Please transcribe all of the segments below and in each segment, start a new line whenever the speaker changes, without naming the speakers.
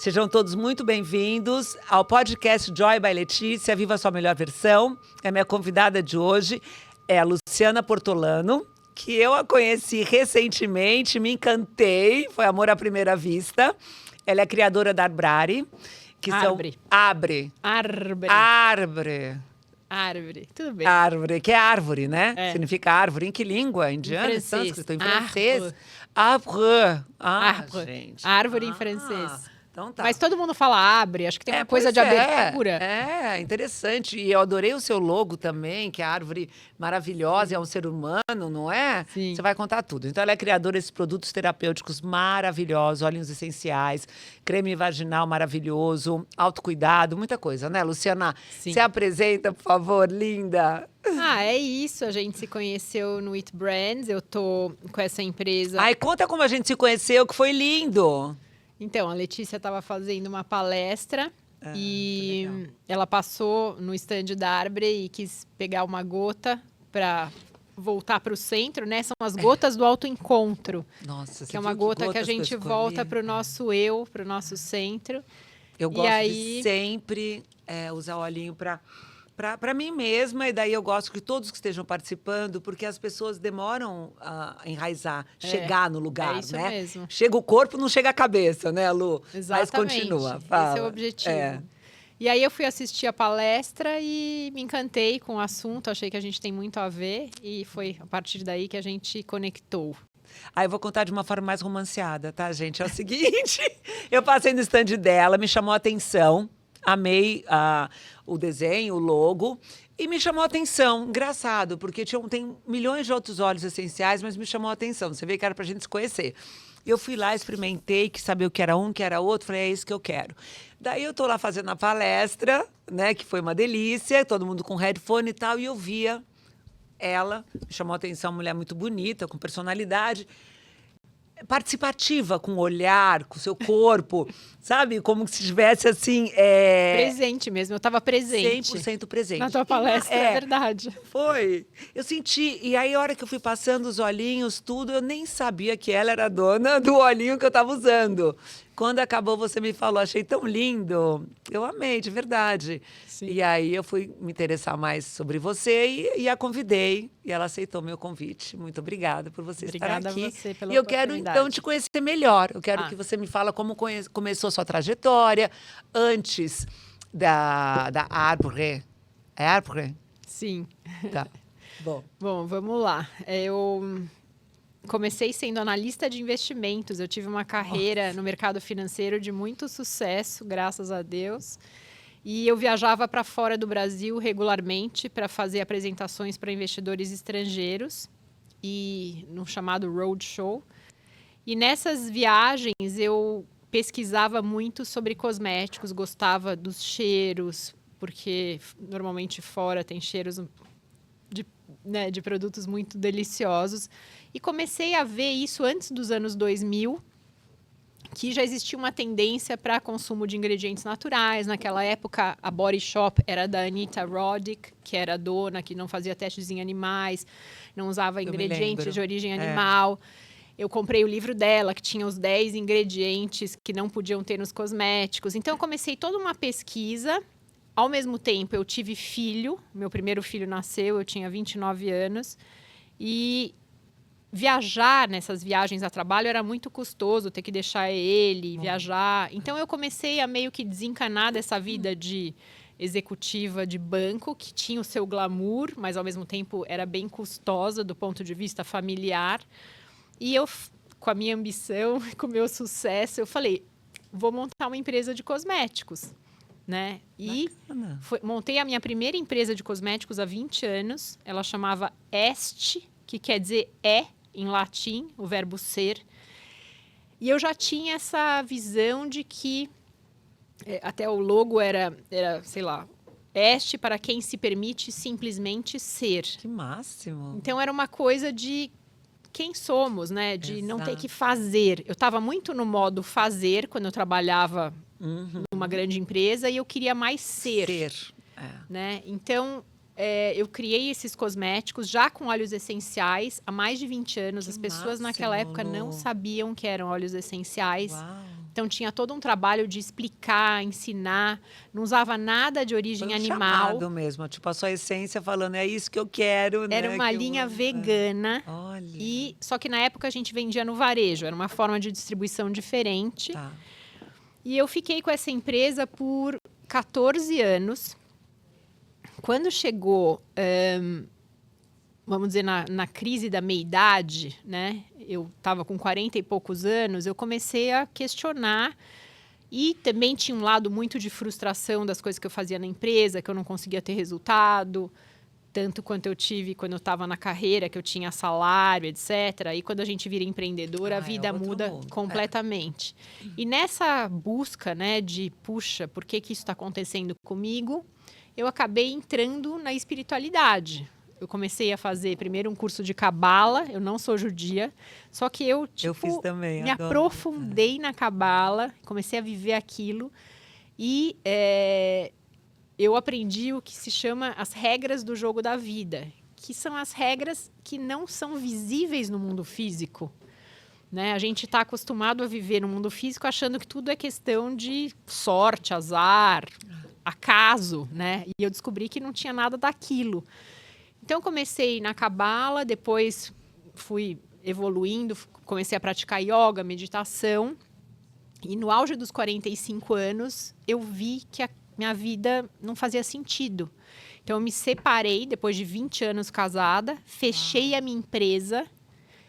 Sejam todos muito bem-vindos ao podcast Joy by Letícia, Viva a Sua Melhor Versão. A minha convidada de hoje é a Luciana Portolano, que eu a conheci recentemente, me encantei, foi amor à primeira vista. Ela é criadora da Arbrari, que
Arbre.
são... Abre.
Arbre.
Árvore.
Árvore. Tudo bem.
Árvore, que é árvore, né?
É.
Significa árvore. Em que língua? Indiana?
Em francês.
Sânscrito? Em francês?
Arbre.
Arbre.
Arbre.
Gente.
Árvore em francês.
Então tá.
Mas todo mundo fala abre, acho que tem uma coisa
Pois
de abertura.
É, interessante. E eu adorei o seu logo também, que é a árvore maravilhosa, é um ser humano, não é?
Sim.
Você vai contar tudo. Então ela é criadora desses produtos terapêuticos maravilhosos, óleos essenciais, creme vaginal maravilhoso, autocuidado, muita coisa, né, Luciana?
Sim.
Se apresenta, por favor, linda.
Ah, é isso. A gente se conheceu no It Brands. Eu tô com essa empresa.
Ai, conta como a gente se conheceu, que foi lindo.
Então, a Letícia estava fazendo uma palestra
que legal.
ela passou no stand da Arbre e quis pegar uma gota para voltar para o centro, né? São as gotas do autoencontro.
Nossa,
Que é uma gota que a gente volta para o nosso eu, para o nosso centro.
Eu gosto de sempre usar o olhinho para mim mesma, e daí eu gosto que todos que estejam participando, porque as pessoas demoram a enraizar, chegar no lugar,
é isso
né?
mesmo.
Chega o corpo, não chega a cabeça, né, Lu?
Exatamente.
Mas continua, fala.
Esse é o objetivo. E aí eu fui assistir a palestra e me encantei com o assunto, achei que a gente tem muito a ver, e foi a partir daí que a gente conectou.
Aí eu vou contar de uma forma mais romanceada, tá, gente? É o seguinte, eu passei no stand dela, me chamou a atenção, amei o desenho, o logo, e me chamou a atenção. Engraçado, porque tem milhões de outros óleos essenciais, mas me chamou a atenção. Você vê que era pra gente se conhecer. Eu fui lá, experimentei, quis saber o que era um, o que era outro, falei, é isso que eu quero. Daí eu tô lá fazendo a palestra, né, que foi uma delícia, todo mundo com headphone e tal, e eu via ela, me chamou a atenção, mulher muito bonita, com personalidade, participativa, com o olhar, com o seu corpo, sabe? Como se estivesse assim...
Presente mesmo, eu estava presente.
100% presente.
Na tua palestra, é verdade.
Foi. Eu senti, e aí a hora que eu fui passando os olhinhos, tudo, eu nem sabia que ela era dona do olhinho que eu estava usando. Quando acabou, você me falou, achei tão lindo. Eu amei, de verdade.
Sim.
E aí eu fui me interessar mais sobre você e a convidei. E ela aceitou meu convite. Muito obrigada por você estar aqui.
Obrigada a você pela
oportunidade. E eu quero, então, te conhecer melhor. Eu quero que você me fale como começou a sua trajetória antes da Arbre. É Arbre?
Sim.
Tá.
Bom, vamos lá. Eu comecei sendo analista de investimentos. Eu tive uma carreira no mercado financeiro de muito sucesso, graças a Deus. E eu viajava para fora do Brasil regularmente para fazer apresentações para investidores estrangeiros e no chamado roadshow. E nessas viagens eu pesquisava muito sobre cosméticos, gostava dos cheiros, porque normalmente fora tem cheiros de produtos muito deliciosos. E comecei a ver isso antes dos anos 2000, que já existia uma tendência para consumo de ingredientes naturais. Naquela época, a Body Shop era da Anita Roddick, que era a dona, que não fazia testes em animais, não usava ingredientes de origem animal. Eu comprei o livro dela, que tinha os 10 ingredientes que não podiam ter nos cosméticos. Então, eu comecei toda uma pesquisa. Ao mesmo tempo, eu tive filho. Meu primeiro filho nasceu, eu tinha 29 anos. E viajar nessas viagens a trabalho era muito custoso, ter que deixar ele, viajar. Então, eu comecei a meio que desencanar dessa vida de executiva de banco, que tinha o seu glamour, mas, ao mesmo tempo, era bem custosa do ponto de vista familiar. E eu, com a minha ambição, com o meu sucesso, eu falei, vou montar uma empresa de cosméticos, né? E montei a minha primeira empresa de cosméticos há 20 anos. Ela chamava Est, que quer dizer em latim, o verbo ser. E eu já tinha essa visão de que, até o logo era, sei lá, Est para quem se permite simplesmente ser.
Que máximo!
Então, era uma coisa de quem somos, né? De não ter que fazer. Eu estava muito no modo fazer, quando eu trabalhava numa grande empresa, e eu queria mais ser. Né? Então, eu criei esses cosméticos já com óleos essenciais há mais de 20 anos. As pessoas naquela época não sabiam que eram óleos essenciais. Então, tinha todo um trabalho de explicar, ensinar. Não usava nada de origem
Foi um
animal.
chamado mesmo, tipo, a sua essência falando, é isso que eu quero, né?
Era uma
que eu
linha
vou-
vegana.
Olha,
E só que na época a gente vendia no varejo. Era uma forma de distribuição diferente.
tá.
E eu fiquei com essa empresa por 14 anos. Quando chegou, vamos dizer, na crise da meia-idade, né? Eu estava com 40 e poucos anos, eu comecei a questionar. E também tinha um lado muito de frustração das coisas que eu fazia na empresa, que eu não conseguia ter resultado, tanto quanto eu tive quando eu estava na carreira, que eu tinha salário, etc. E quando a gente vira empreendedor, a
É
vida
outro
muda
mundo.
completamente. E nessa busca, né, de, puxa, por que isso está acontecendo comigo? Eu acabei entrando na espiritualidade. Eu comecei a fazer primeiro um curso de cabala, eu não sou judia, só que eu
fiz também,
me
adoro.
aprofundei na cabala, comecei a viver aquilo e eu aprendi o que se chama as regras do jogo da vida, que são as regras que não são visíveis no mundo físico. Né? A gente está acostumado a viver no mundo físico achando que tudo é questão de sorte, azar, acaso, né? E eu descobri que não tinha nada daquilo. Então, comecei na cabala, depois fui evoluindo, comecei a praticar yoga, meditação. E no auge dos 45 anos, eu vi que a minha vida não fazia sentido. Então, eu me separei depois de 20 anos casada, fechei a minha empresa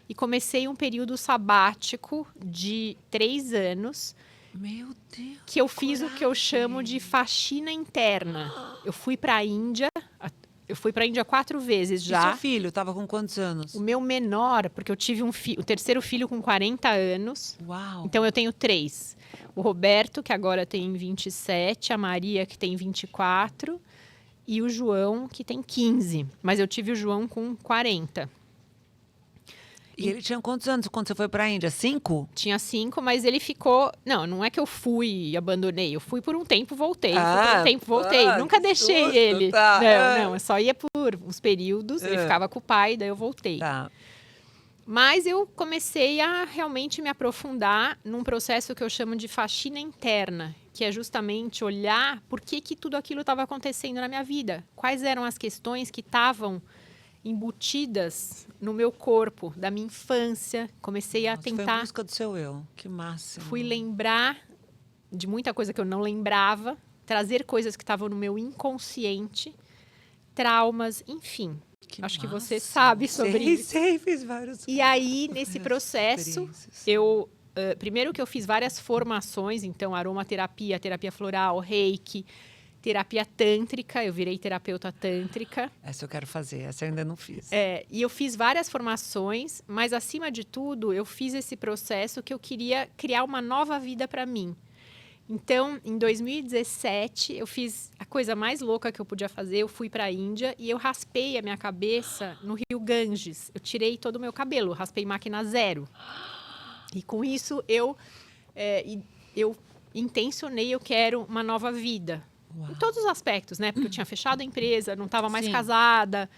e comecei um período sabático de 3 anos,
Meu Deus.
que eu fiz o que eu chamo de faxina interna. Eu fui para a Índia. Eu fui para a Índia 4 vezes
E
já.
seu filho estava com quantos anos?
O meu menor, porque eu tive o terceiro filho com 40 anos.
Uau.
Então, eu tenho 3. O Roberto, que agora tem 27. A Maria, que tem 24. E o João, que tem 15. Mas eu tive o João com 40.
E ele tinha quantos anos quando você foi para a Índia? 5?
Tinha 5, mas ele ficou... Não é que eu fui e abandonei. Eu fui por um tempo, voltei. Fui por
Ah,
um tempo, voltei.
ah,
Nunca
que
deixei
susto,
ele.
tá.
Não, eu só ia por uns períodos. Ele ficava com o pai, daí eu voltei.
Tá.
Mas eu comecei a realmente me aprofundar num processo que eu chamo de faxina interna, que é justamente olhar por que tudo aquilo estava acontecendo na minha vida. Quais eram as questões que estavam embutidas no meu corpo, da minha infância. Comecei a
Você foi em
tentar...
busca do seu eu. Que máximo.
Fui lembrar de muita coisa que eu não lembrava, trazer coisas que estavam no meu inconsciente, traumas, enfim. Acho que você sabe sobre isso.
Sei, fiz vários.
E aí, nesse processo, primeiro que eu fiz várias formações, então, aromaterapia, terapia floral, reiki, terapia tântrica, eu virei terapeuta tântrica.
Essa eu quero fazer, essa eu ainda não fiz.
E eu fiz várias formações, mas, acima de tudo, eu fiz esse processo que eu queria criar uma nova vida para mim. Então, em 2017, eu fiz a coisa mais louca que eu podia fazer. Eu fui para a Índia e eu raspei a minha cabeça no rio Ganges. Eu tirei todo o meu cabelo, raspei máquina zero. E com isso, eu intencionei, eu quero uma nova vida.
Uau.
Em todos os aspectos, né? Porque eu tinha fechado a empresa, não estava mais
Sim.
casada.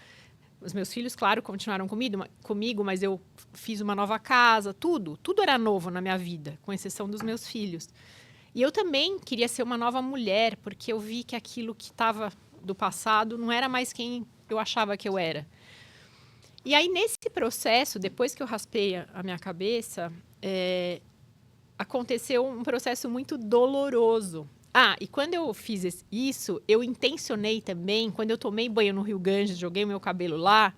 Os meus filhos, claro, continuaram comigo, mas eu fiz uma nova casa, tudo. Tudo era novo na minha vida, com exceção dos meus filhos. E eu também queria ser uma nova mulher, porque eu vi que aquilo que estava do passado não era mais quem eu achava que eu era. E aí, nesse processo, depois que eu raspei a minha cabeça, aconteceu um processo muito doloroso. E quando eu fiz isso, eu intencionei também, quando eu tomei banho no Rio Ganges, joguei meu cabelo lá,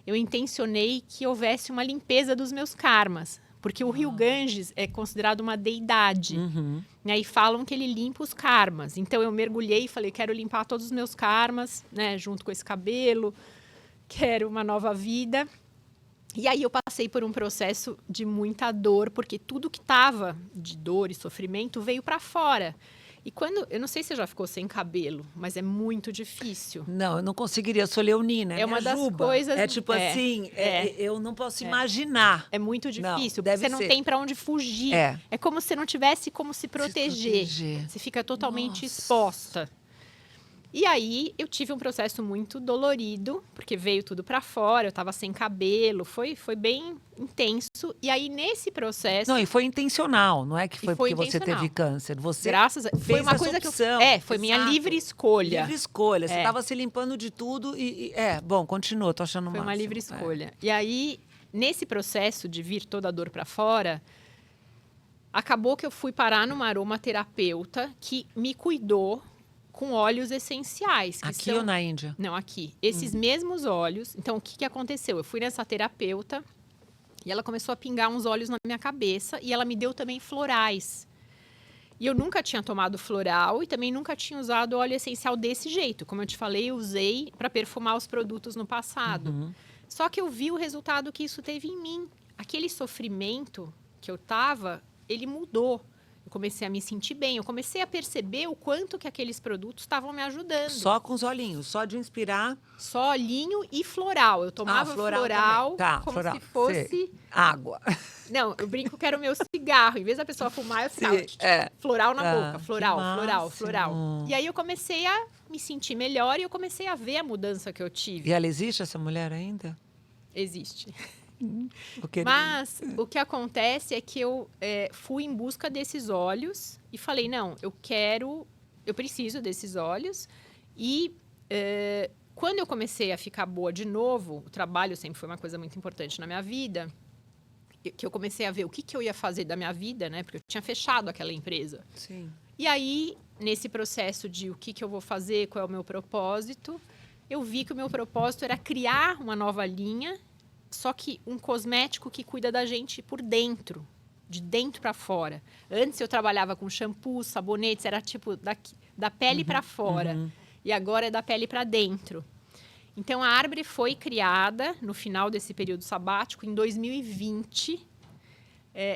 eu intencionei que houvesse uma limpeza dos meus karmas. Porque o Rio Ganges é considerado uma deidade.
Uhum.
Né? E falam que ele limpa os karmas. Então, eu mergulhei e falei, quero limpar todos os meus karmas, né? Junto com esse cabelo. Quero uma nova vida. E aí, eu passei por um processo de muita dor, porque tudo que estava de dor e sofrimento veio para fora. E quando... Eu não sei se você já ficou sem cabelo, mas é muito difícil.
Não, eu não conseguiria, eu sou leonina.
É uma das coisas...
É tipo assim, eu não posso imaginar.
É muito difícil,
Não,
porque você não
ser.
tem para onde fugir. É como se não tivesse como se proteger. Você fica totalmente exposta. E aí, eu tive um processo muito dolorido, porque veio tudo para fora, eu estava sem cabelo, foi bem intenso. E aí, nesse processo...
Não, e foi intencional, não é que foi
foi
porque você
intencional.
teve câncer. Você
Graças a...
fez
Foi uma
essa
coisa
opção.
que eu... foi minha
Exato.
livre escolha.
Livre escolha. Você
É.
estava se limpando de tudo bom, continua, tô achando
Foi uma
máximo.
livre escolha. E aí, nesse processo de vir toda a dor para fora, acabou que eu fui parar numa aromaterapeuta que me cuidou com óleos essenciais. Que
Aqui ou na Índia?
Não, aqui. Esses mesmos óleos. Então, o que aconteceu? Eu fui nessa terapeuta e ela começou a pingar uns óleos na minha cabeça e ela me deu também florais. E eu nunca tinha tomado floral e também nunca tinha usado óleo essencial desse jeito. Como eu te falei, eu usei para perfumar os produtos no passado. Só que eu vi o resultado que isso teve em mim. Aquele sofrimento que eu tava, ele mudou. Eu comecei a me sentir bem, eu comecei a perceber o quanto que aqueles produtos estavam me ajudando.
Só com os olhinhos, só de inspirar.
Só olhinho e floral. Eu tomava floral
tá,
como
floral.
se fosse...
Sei. Água.
Não, eu brinco que era o meu cigarro. Em vez da pessoa fumar, eu ficava floral na boca. Floral,
que
floral,
máximo.
floral. E aí eu comecei a me sentir melhor e eu comecei a ver a mudança que eu tive.
E ela existe, essa mulher, ainda?
Existe.
Porque
Mas o que acontece é que eu fui em busca desses óleos e falei, não, eu preciso desses óleos. E quando eu comecei a ficar boa de novo, o trabalho sempre foi uma coisa muito importante na minha vida, que eu comecei a ver o que eu ia fazer da minha vida, né? Porque eu tinha fechado aquela empresa.
Sim.
E aí, nesse processo de o que eu vou fazer, qual é o meu propósito, eu vi que o meu propósito era criar uma nova linha, só que um cosmético que cuida da gente por dentro, de dentro para fora. Antes eu trabalhava com shampoo, sabonetes, era tipo da pele para fora. E agora é da pele para dentro. Então, a Arbre foi criada no final desse período sabático, em 2020,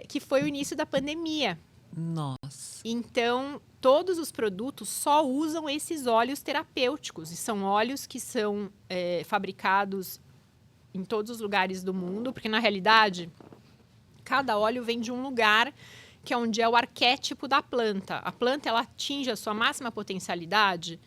que foi o início da pandemia.
Nossa.
Então, todos os produtos só usam esses óleos terapêuticos. E são óleos que são fabricados em todos os lugares do mundo, porque, na realidade, cada óleo vem de um lugar que é onde é o arquétipo da planta. A planta, ela atinge a sua máxima potencialidade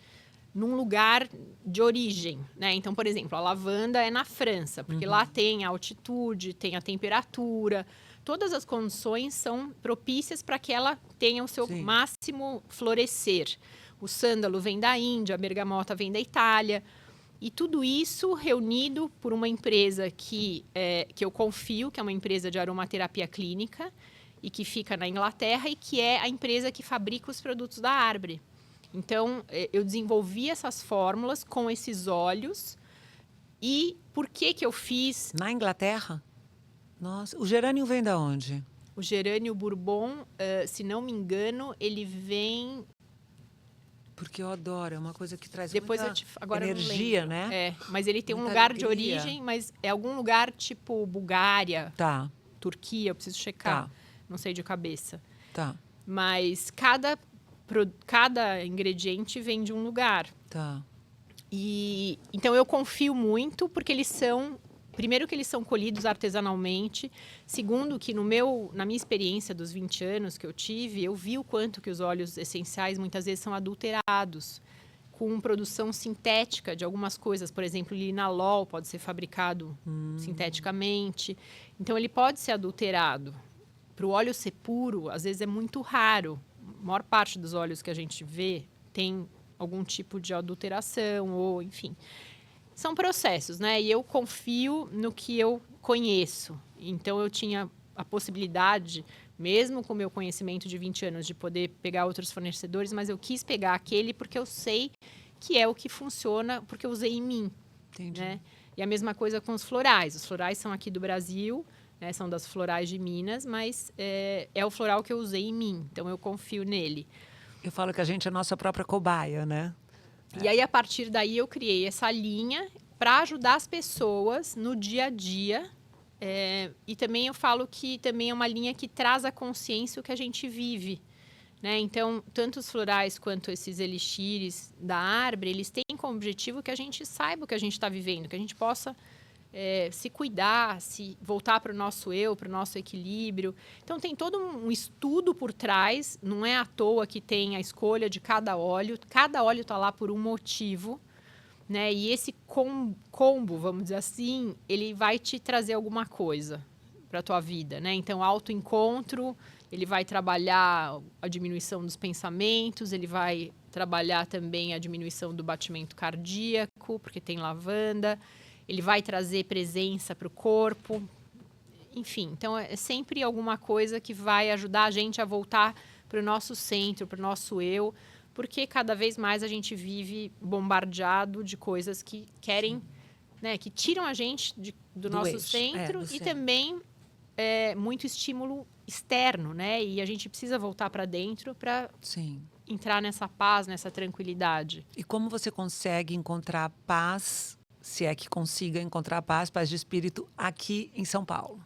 num lugar de origem, né? Então, por exemplo, a lavanda é na França, porque lá tem a altitude, tem a temperatura, todas as condições são propícias para que ela tenha o seu máximo florescer. O sândalo vem da Índia, a bergamota vem da Itália, e tudo isso reunido por uma empresa que eu confio, que é uma empresa de aromaterapia clínica, e que fica na Inglaterra, e que é a empresa que fabrica os produtos da Arbre. Então, eu desenvolvi essas fórmulas com esses óleos. E por que eu fiz...
Na Inglaterra? Nossa, o gerânio vem da onde?
O gerânio bourbon, se não me engano, ele vem...
Porque eu adoro, é uma coisa que traz
Depois
muita
agora
energia,
eu não lembro.
né?
Mas ele tem um
Muita
lugar de
alegria.
origem, mas é algum lugar tipo Bulgária,
Tá,
Turquia, eu preciso checar.
Tá.
Não sei de cabeça.
tá,
Mas cada ingrediente vem de um lugar.
tá.
E então eu confio muito porque eles são, primeiro que eles são colhidos artesanalmente, segundo que na minha experiência dos 20 anos que eu tive, eu vi o quanto que os óleos essenciais muitas vezes são adulterados com produção sintética de algumas coisas, por exemplo, o linalol pode ser fabricado sinteticamente. Então ele pode ser adulterado. Para o óleo ser puro, às vezes é muito raro. A maior parte dos óleos que a gente vê tem algum tipo de adulteração ou, enfim. São processos, né? E eu confio no que eu conheço. Então, eu tinha a possibilidade, mesmo com o meu conhecimento de 20 anos, de poder pegar outros fornecedores, mas eu quis pegar aquele porque eu sei que é o que funciona, porque eu usei em mim.
Entendi.
Né? E a mesma coisa com os florais. Os florais são aqui do Brasil, né? São das florais de Minas, mas é o floral que eu usei em mim. Então, eu confio nele.
Eu falo que a gente é a nossa própria cobaia, né?
E aí, a partir daí, eu criei essa linha para ajudar as pessoas no dia a dia. E também eu falo que também é uma linha que traz a consciência o que a gente vive. Né? Então, tanto os florais quanto esses elixires da Arbre, eles têm como objetivo que a gente saiba o que a gente está vivendo, que a gente possa se cuidar, se voltar para o nosso eu, para o nosso equilíbrio. Então, tem todo um estudo por trás. Não é à toa que tem a escolha de cada óleo. Cada óleo está lá por um motivo, né? E esse combo, vamos dizer assim, ele vai te trazer alguma coisa para a tua vida, né? Então, autoencontro, ele vai trabalhar a diminuição dos pensamentos, ele vai trabalhar também a diminuição do batimento cardíaco, porque tem lavanda. Ele vai trazer presença para o corpo. Enfim, então é sempre alguma coisa que vai ajudar a gente a voltar para o nosso centro, para o nosso eu, porque cada vez mais a gente vive bombardeado de coisas que querem, né, que tiram a gente do nosso
eixo,
centro
do
e
centro.
também muito estímulo externo, né? E a gente precisa voltar para dentro para
Sim.
entrar nessa paz, nessa tranquilidade.
E como você consegue encontrar paz, se é que consiga encontrar paz de espírito aqui em São Paulo?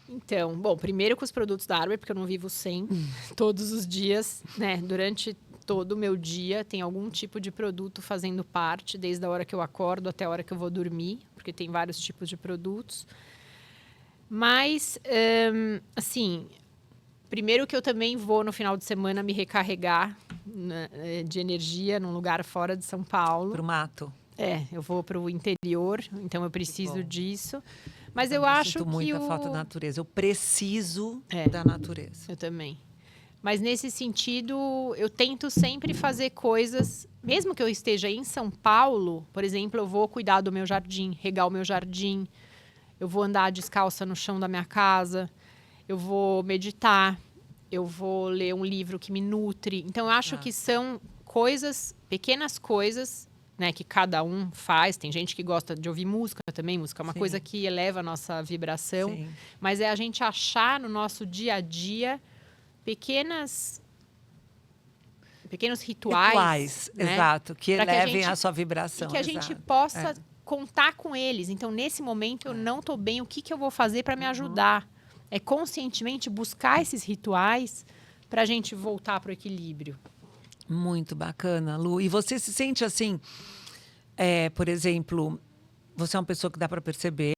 Então, bom, primeiro com os produtos da Arber, porque eu não vivo sem todos os dias, né? Durante todo o meu dia tem algum tipo de produto fazendo parte, desde a hora que eu acordo até a hora que eu vou dormir, porque tem vários tipos de produtos. Mas, assim, primeiro que eu também vou no final de semana me recarregar, né, de energia num lugar fora de São Paulo.
Pro mato.
Eu vou para o interior, então eu preciso
bom.
disso. Mas eu acho
sinto
que
muita falta da natureza. Eu preciso da natureza.
Eu também. Mas nesse sentido, eu tento sempre fazer coisas, mesmo que eu esteja em São Paulo, por exemplo, eu vou cuidar do meu jardim, regar o meu jardim, eu vou andar descalça no chão da minha casa, eu vou meditar, eu vou ler um livro que me nutre. Então, eu acho que são coisas, pequenas coisas, né, que cada um faz. Tem gente que gosta de ouvir música também. Música é uma coisa que eleva a nossa vibração.
Sim.
Mas é a gente achar no nosso dia a dia pequenos rituais, né?
Exato, que
Pra
elevem a sua vibração.
E que a gente possa contar com eles. Então, nesse momento, eu não estou bem, o que eu vou fazer para me ajudar? É conscientemente buscar esses rituais para a gente voltar para o equilíbrio.
Muito bacana, Lu. E você se sente assim, por exemplo, você é uma pessoa que dá para perceber,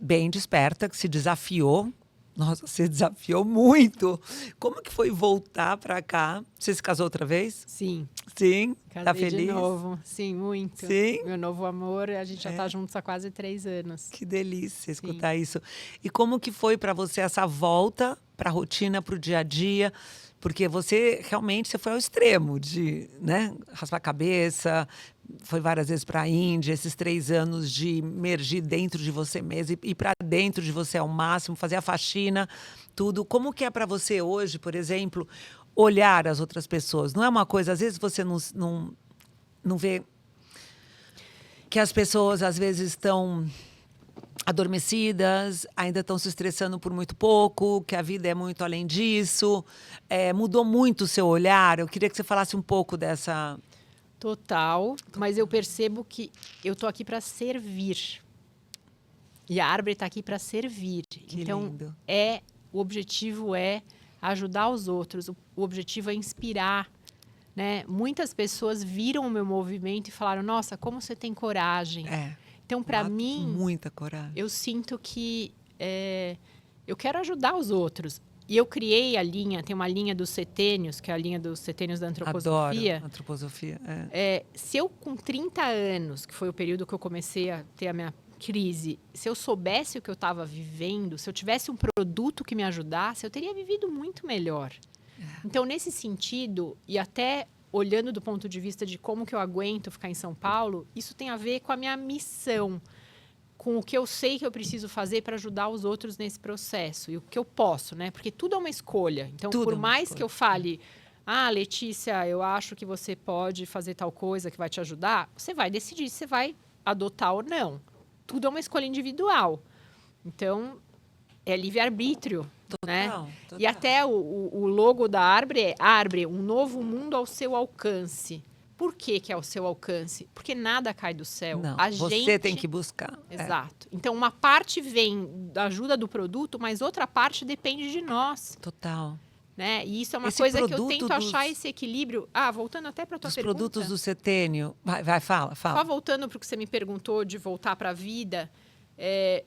bem desperta, que se desafiou. Nossa, você desafiou muito. Como que foi voltar para cá? Você se casou outra vez?
Sim.
Sim.
Casei
Tá feliz?
de novo. Sim, muito.
Sim.
Meu novo amor, a gente já está juntos há quase 3 anos.
Que delícia escutar isso. E como que foi para você essa volta para a rotina, para o dia a dia? Porque você realmente você foi ao extremo de, né, raspar a cabeça, foi várias vezes para a Índia, esses 3 anos de imergir dentro de você mesmo, ir para dentro de você ao máximo, fazer a faxina, tudo. Como que é para você hoje, por exemplo, olhar as outras pessoas? Não é uma coisa, às vezes você não vê que as pessoas às vezes estão adormecidas, ainda estão se estressando por muito pouco, que a vida é muito além disso. Mudou muito o seu olhar? Eu queria que você falasse um pouco dessa...
Total, mas eu percebo que eu tô aqui para servir. E a árvore está aqui para servir.
Que
então,
lindo.
O objetivo é ajudar os outros, o objetivo é inspirar. Né? Muitas pessoas viram o meu movimento e falaram, nossa, como você tem coragem. Então, para mim,
muita coragem.
Eu sinto que eu quero ajudar os outros. E eu criei a linha, tem uma linha dos setênios, que é a linha dos setênios da antroposofia.
Adoro antroposofia.
Se eu, com 30 anos, que foi o período que eu comecei a ter a minha crise, se eu soubesse o que eu estava vivendo, se eu tivesse um produto que me ajudasse, eu teria vivido muito melhor. Então, nesse sentido, e até olhando do ponto de vista de como que eu aguento ficar em São Paulo, isso tem a ver com a minha missão, com o que eu sei que eu preciso fazer para ajudar os outros nesse processo. E o que eu posso, né? Porque tudo é uma escolha. Então, por mais que eu fale, Letícia, eu acho que você pode fazer tal coisa que vai te ajudar, você vai decidir se você vai adotar ou não. Tudo é uma escolha individual. Então, é livre-arbítrio. Né?
Total.
E até o logo da árvore é árvore, um novo mundo ao seu alcance. Por que é ao seu alcance? Porque nada cai do céu.
Não,
você
você tem que buscar.
Exato. Então, uma parte vem da ajuda do produto, mas outra parte depende de nós.
Total.
né? E isso é uma
Esse
coisa que eu
produto
tento achar esse equilíbrio. Voltando até para a tua
Dos
pergunta.
produtos do Setênio. Vai, fala.
Só voltando para o que você me perguntou de voltar para a vida,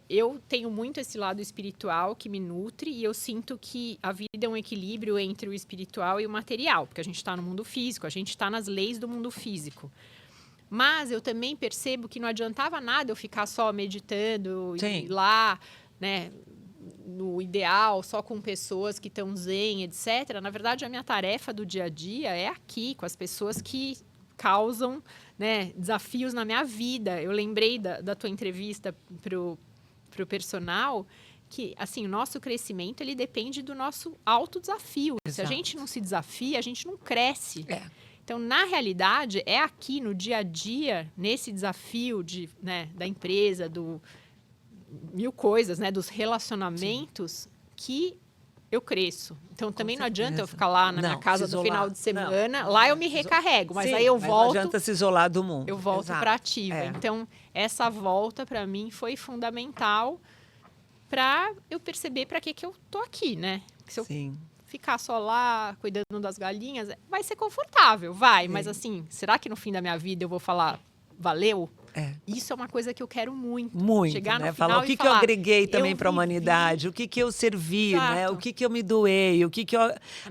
eu tenho muito esse lado espiritual que me nutre e eu sinto que a vida é um equilíbrio entre o espiritual e o material, porque a gente está no mundo físico, a gente está nas leis do mundo físico. Mas eu também percebo que não adiantava nada eu ficar só meditando e lá, né, no ideal, só com pessoas que estão zen, etc. Na verdade, a minha tarefa do dia a dia é aqui, com as pessoas que causam, né, desafios na minha vida. Eu lembrei da tua entrevista pro personal, que assim, o nosso crescimento ele depende do nosso autodesafio. Se a gente não se desafia, a gente não cresce. Então, na realidade, é aqui no dia a dia, nesse desafio da empresa, do mil coisas, né, dos relacionamentos, que eu cresço. Então, também não adianta eu ficar lá na minha casa no final de semana. Lá eu me recarrego, mas aí eu volto. Não
adianta se isolar do mundo.
Eu volto para ativa. Então, essa volta para mim foi fundamental para eu perceber para que eu tô aqui, né? Se eu ficar só lá cuidando das galinhas, vai ser confortável, vai. Mas assim, será que no fim da minha vida eu vou falar valeu? Isso é uma coisa que eu quero muito.
Muito,
chegar no
né?
final
Falar o que eu agreguei também para a humanidade, o que eu servi, né? O que eu me doei, o que eu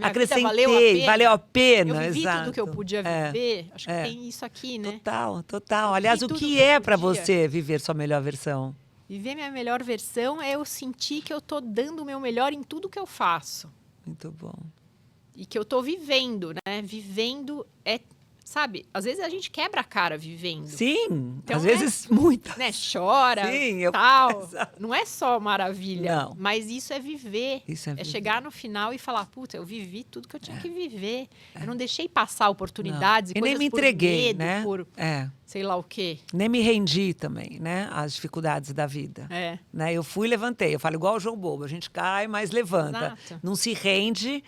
acrescentei, valeu a pena.
Eu vivi tudo que eu podia viver. Acho que tem isso aqui, né?
Total. Aliás, o que é para você viver sua melhor versão?
Viver minha melhor versão é eu sentir que eu tô dando o meu melhor em tudo que eu faço.
Muito bom.
E que eu tô vivendo, né? Vivendo sabe, às vezes a gente quebra a cara vivendo.
Sim, então, às vezes muito.
Né? Chora, tal. Não é só maravilha.
Não.
Mas isso é viver.
Isso é viver.
Chegar no final e falar, puta, eu vivi tudo que eu tinha que viver. Eu não deixei passar oportunidades e coisas
nem me entreguei,
por medo,
né?
por sei lá o quê.
Nem me rendi também, né? Às dificuldades da vida. Né? Eu fui e levantei. Eu falo igual o João Bobo. A gente cai, mas levanta.
Exato.
Não se rende.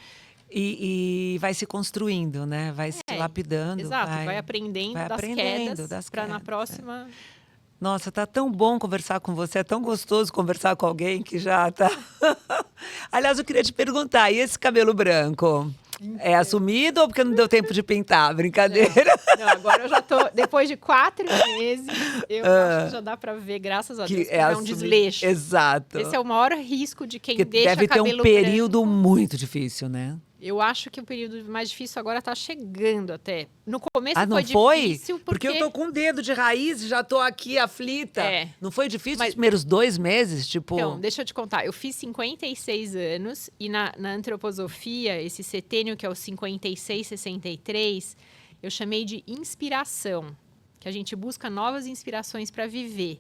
E vai se construindo, né? Vai se lapidando.
Exato, vai aprendendo das quedas para na próxima...
Nossa, tá tão bom conversar com você, é tão gostoso conversar com alguém que já tá... Aliás, eu queria te perguntar, e esse cabelo branco? É assumido ou porque não deu tempo de pintar? Brincadeira.
Não, agora eu já tô... Depois de 4 meses, eu acho que já dá para ver, graças a Deus, que é um desleixo.
Exato.
Esse é o maior risco de quem deixa
deve ter
cabelo
um período
branco.
Muito difícil, né?
Eu acho que o período mais difícil agora tá chegando até. No começo
não
foi difícil
porque eu tô com o dedo de raiz e já tô aqui aflita. Não foi difícil os primeiros 2 meses, tipo...
Então, deixa eu te contar. Eu fiz 56 anos e na antroposofia, esse setênio que é o 56, 63, eu chamei de inspiração, que a gente busca novas inspirações para viver.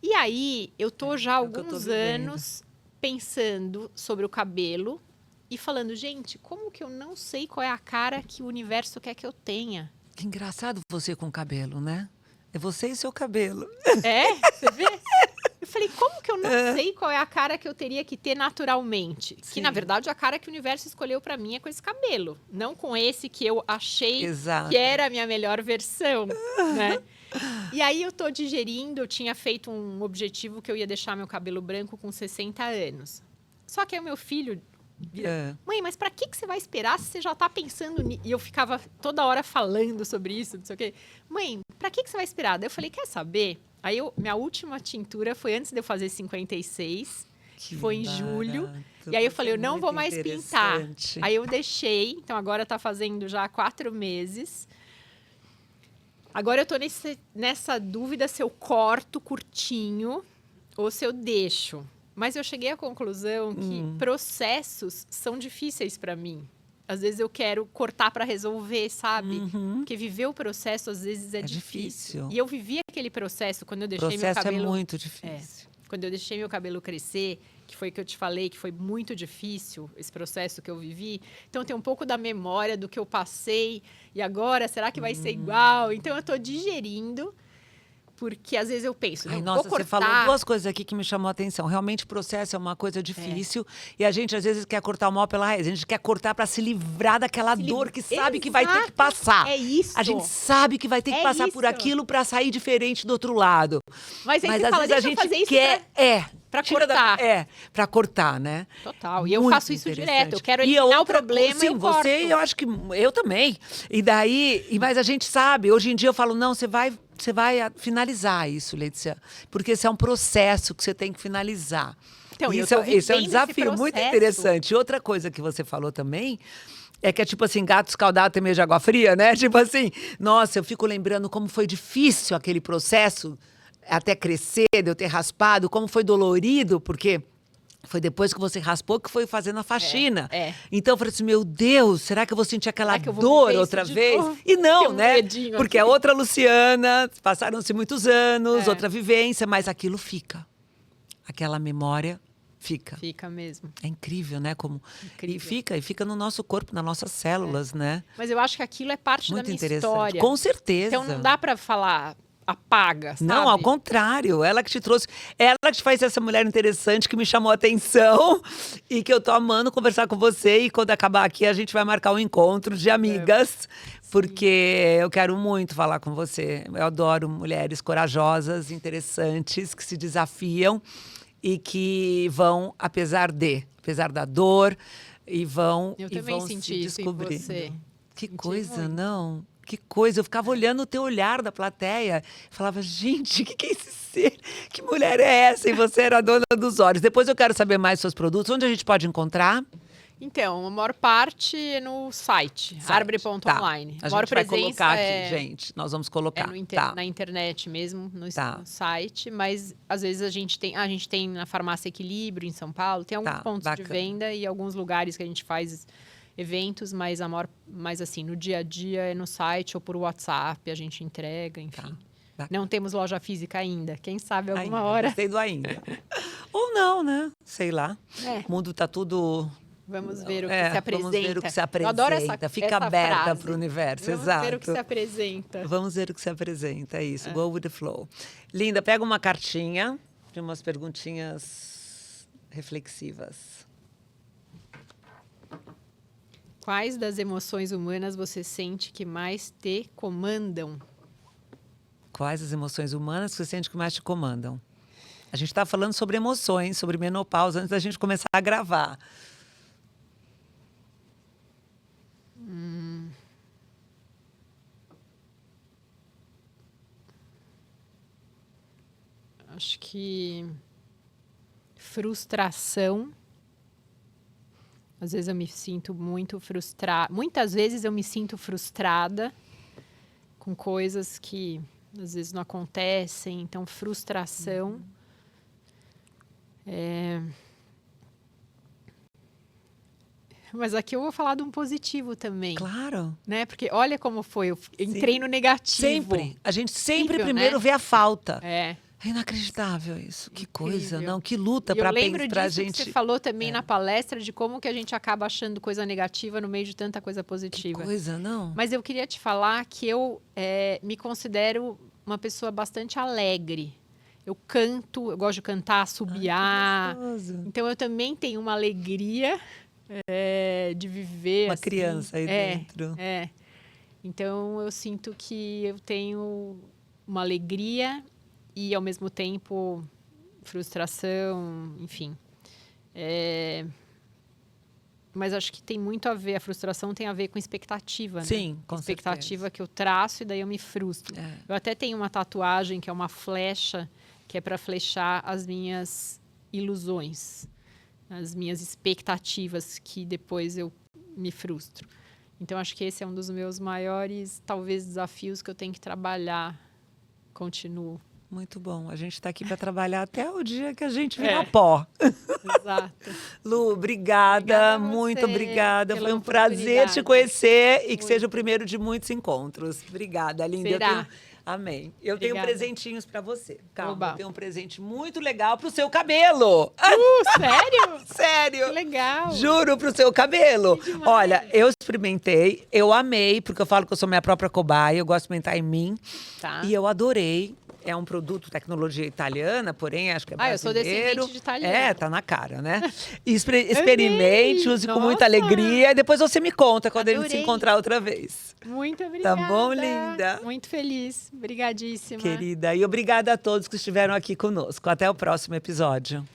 E aí, eu tô já há alguns anos pensando sobre o cabelo, e falando, gente, como que eu não sei qual é a cara que o universo quer que eu tenha?
Que engraçado você com cabelo, né? É você e seu cabelo.
Você vê? Eu falei, como que eu não sei qual é a cara que eu teria que ter naturalmente? Sim. Que, na verdade, a cara que o universo escolheu pra mim é com esse cabelo. Não com esse que eu achei que era a minha melhor versão, né? E aí eu tô digerindo, eu tinha feito um objetivo que eu ia deixar meu cabelo branco com 60 anos. Só que aí o meu filho... Mãe, mas pra que você vai esperar se você já tá pensando nisso? E eu ficava toda hora falando sobre isso, não sei o quê. Mãe, pra que você vai esperar? Daí eu falei, quer saber? Aí minha última tintura foi antes de eu fazer 56, que foi em julho. E aí eu falei, eu não vou mais pintar. Aí eu deixei, então agora tá fazendo já 4 meses. Agora eu tô nessa dúvida se eu corto curtinho ou se eu deixo. Mas eu cheguei à conclusão que processos são difíceis para mim. Às vezes eu quero cortar para resolver, sabe? Porque viver o processo às vezes é difícil. E eu vivi aquele processo quando eu deixei meu cabelo... O processo
é muito difícil.
Quando eu deixei meu cabelo crescer, que foi que eu te falei, que foi muito difícil esse processo que eu vivi. Então tem um pouco da memória do que eu passei. E agora, será que vai ser igual? Então eu estou digerindo... Porque às vezes eu penso,
nossa,
vou cortar.
Você falou 2 coisas aqui que me chamou a atenção. Realmente o processo é uma coisa difícil. E a gente às vezes quer cortar o mal pela raiz. A gente quer cortar para se livrar daquela dor que sabe que vai ter que passar.
É isso.
A gente sabe que vai ter que passar por aquilo para sair diferente do outro lado.
Mas aí
às
você fala,
vezes a gente quer...
Pra
Tira
cortar.
pra cortar, né?
Total. E eu
Muito
faço isso
interessante.
direto. Eu quero
E a
eliminar o
outra-
problema
sim,
e eu corto.
você, eu acho que eu também. E daí, mas a gente sabe, hoje em dia eu falo, não, você vai finalizar isso, Letícia, porque esse é um processo que você tem que finalizar.
Então, eu
Isso,
tô
isso é um
vivendo esse
desafio muito
processo.
interessante. E outra coisa que você falou também é que é tipo assim, gato escaldado tem medo de água fria, né? Tipo assim, nossa, eu fico lembrando como foi difícil aquele processo até crescer, de eu ter raspado, como foi dolorido, porque foi depois que você raspou que foi fazendo a faxina.
É.
Então eu falei assim, meu Deus, será que eu vou sentir aquela
Será que eu vou
dor
viver isso
outra
de
vez?
novo?
E não,
Tem um
né?
dedinho
Porque
aqui.
é outra Luciana, passaram-se muitos anos,
É.
outra vivência, mas aquilo fica. Aquela memória fica.
Fica mesmo.
É incrível, né? Como
Incrível.
e fica no nosso corpo, nas nossas células, né?
Mas eu acho que aquilo é parte
Muito
da minha
interessante.
história.
Com certeza.
Então não dá pra falar apaga, sabe?
Não, ao contrário, ela que te trouxe, ela que te faz essa mulher interessante que me chamou a atenção e que eu tô amando conversar com você. E quando acabar aqui, a gente vai marcar um encontro de amigas, porque eu quero muito falar com você. Eu adoro mulheres corajosas, interessantes, que se desafiam e que vão, apesar da dor, e vão
Eu
e
também
vão
senti
se
isso em
descobrindo.
você.
Que
Senti
coisa,
muito.
não? Que coisa. Eu ficava olhando o teu olhar da plateia. Falava, gente, o que é esse ser? Que mulher é essa? E você era a dona dos olhos. Depois eu quero saber mais dos seus produtos. Onde a gente pode encontrar?
Então, a maior parte é no site, arbre.online.
Tá. A
A maior
gente vai
presença
colocar aqui,
é,
gente. Nós vamos
é
colocar.
no
Tá.
na internet mesmo, no
Tá.
site, mas às vezes a gente tem na Farmácia Equilíbrio, em São Paulo, tem alguns
Tá,
pontos de
bacana.
venda e alguns lugares que a gente faz eventos, mas assim, no dia a dia é no site ou por WhatsApp, a gente entrega, enfim.
Bacana.
Não temos loja física ainda, quem sabe alguma
Ainda,
hora.
Gostei do ainda. Ou não, né? Sei lá.
É.
O mundo tá tudo...
Vamos ver o que
É,
se apresenta.
vamos ver o que se
Eu adoro
apresenta. Fica
essa
aberta
frase.
para o universo,
Vamos
exato.
ver o que se apresenta.
Vamos ver o que se apresenta, é isso. Go with the flow. Linda, pega uma cartinha de umas perguntinhas reflexivas.
Quais das emoções humanas você sente que mais te comandam?
Quais as emoções humanas que você sente que mais te comandam? A gente está falando sobre emoções, sobre menopausa, antes da gente começar a gravar.
Acho que frustração. Às vezes eu me sinto muito frustrada. Muitas vezes eu me sinto frustrada com coisas que às vezes não acontecem. Então, frustração. Mas aqui eu vou falar de um positivo também.
Claro.
Né? Porque olha como foi. Eu entrei no negativo.
Sempre. A gente sempre
Incrível,
primeiro
né?
vê a falta.
É.
É inacreditável isso. Que coisa,
Incrível.
não? Que luta
E eu
para
lembro
pensar a
disso que
gente.
você falou também na palestra de como que a gente acaba achando coisa negativa no meio de tanta coisa
Que
positiva.
coisa, não?
Mas eu queria te falar que eu me considero uma pessoa bastante alegre. Eu canto, eu gosto de cantar, assobiar.
Que gostoso.
Então eu também tenho uma alegria de viver.
Uma
assim.
criança aí dentro.
É. Então eu sinto que eu tenho uma alegria e ao mesmo tempo frustração, enfim. Mas acho que tem muito a ver, a frustração tem a ver com expectativa, né?
Sim, com
expectativa
certeza.
que eu traço e daí eu me frustro.
É.
Eu até tenho uma tatuagem que é uma flecha, que é para flechar as minhas ilusões, as minhas expectativas que depois eu me frustro. Então acho que esse é um dos meus maiores, talvez, desafios que eu tenho que trabalhar. Continuo.
Muito bom. A gente está aqui para trabalhar até o dia que a gente virar
É.
pó.
Exato.
Lu, obrigada.
Obrigada a
Muito
você
obrigada.
pela
Foi um prazer te
oportunidade.
conhecer e que
Muito.
seja o primeiro de muitos encontros. Obrigada, linda.
Será?
Amém. Eu tenho
Obrigada.
presentinhos para você. Calma,
Oba.
eu tenho um presente muito legal para o seu cabelo.
Sério?
Sério.
Que legal.
Juro, pro seu cabelo.
Que demais.
Olha, eu experimentei, eu amei, porque eu falo que eu sou minha própria cobaia, eu gosto de experimentar em mim.
Tá.
E eu adorei. É um produto tecnologia italiana, porém acho que é brasileiro.
Eu sou descendente de italiano.
É, tá na cara, né? Experimente,
Amei.
use com
Nossa.
muita alegria. E depois você me conta quando a gente se
Adorei.
encontrar outra vez.
Muito obrigada.
bom, linda?
Muito feliz. Obrigadíssima.
Querida. E obrigada a todos que estiveram aqui conosco. Até o próximo episódio.